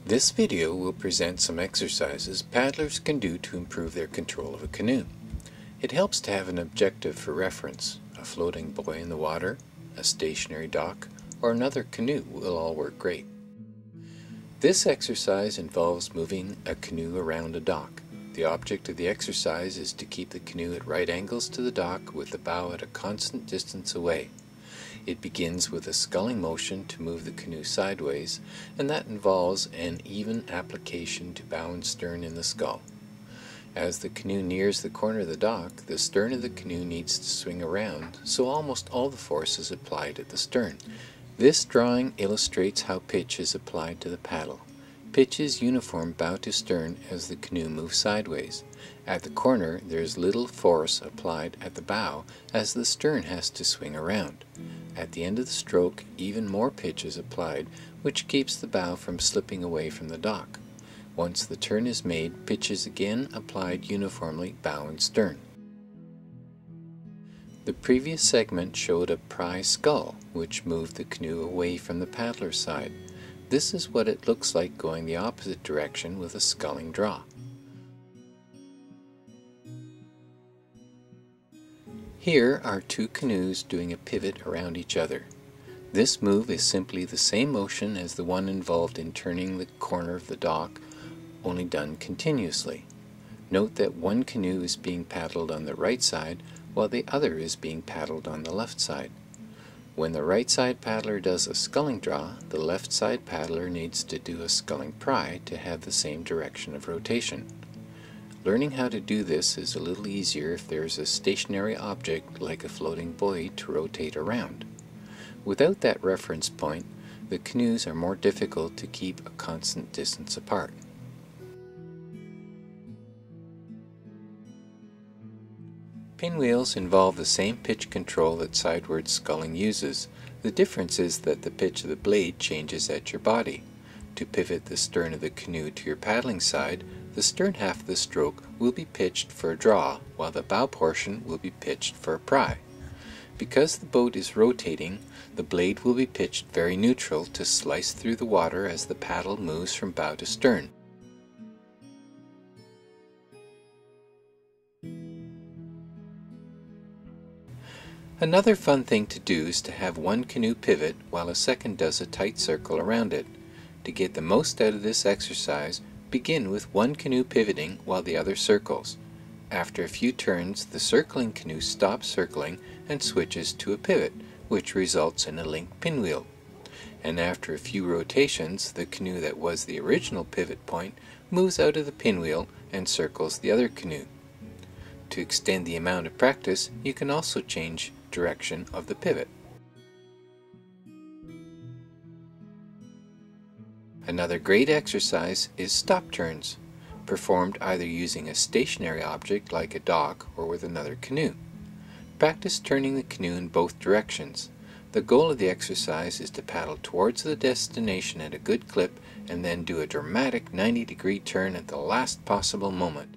This video will present some exercises paddlers can do to improve their control of a canoe. It helps to have an objective for reference. A floating buoy in the water, a stationary dock, or another canoe will all work great. This exercise involves moving a canoe around a dock. The object of the exercise is to keep the canoe at right angles to the dock with the bow at a constant distance away. It begins with a sculling motion to move the canoe sideways, and that involves an even application to bow and stern in the scull. As the canoe nears the corner of the dock, the stern of the canoe needs to swing around, so almost all the force is applied at the stern. This drawing illustrates how pitch is applied to the paddle. Pitch is uniform bow to stern as the canoe moves sideways. At the corner, there is little force applied at the bow as the stern has to swing around. At the end of the stroke, even more pitch is applied, which keeps the bow from slipping away from the dock. Once the turn is made, pitch is again applied uniformly bow and stern. The previous segment showed a pry scull, which moved the canoe away from the paddler's side. This is what it looks like going the opposite direction with a sculling draw. Here are two canoes doing a pivot around each other. This move is simply the same motion as the one involved in turning the corner of the dock, only done continuously. Note that one canoe is being paddled on the right side while the other is being paddled on the left side. When the right side paddler does a sculling draw, the left side paddler needs to do a sculling pry to have the same direction of rotation. Learning how to do this is a little easier if there is a stationary object like a floating buoy to rotate around. Without that reference point, the canoes are more difficult to keep a constant distance apart. Pinwheels involve the same pitch control that sideward sculling uses. The difference is that the pitch of the blade changes at your body. To pivot the stern of the canoe to your paddling side, the stern half of the stroke will be pitched for a draw, while the bow portion will be pitched for a pry. Because the boat is rotating, the blade will be pitched very neutral to slice through the water as the paddle moves from bow to stern. Another fun thing to do is to have one canoe pivot while a second does a tight circle around it. To get the most out of this exercise, begin with one canoe pivoting while the other circles. After a few turns, the circling canoe stops circling and switches to a pivot, which results in a linked pinwheel. And after a few rotations, the canoe that was the original pivot point moves out of the pinwheel and circles the other canoe. To extend the amount of practice, you can also change direction of the pivot. Another great exercise is stop turns, performed either using a stationary object like a dock or with another canoe. Practice turning the canoe in both directions. The goal of the exercise is to paddle towards the destination at a good clip and then do a dramatic 90-degree turn at the last possible moment.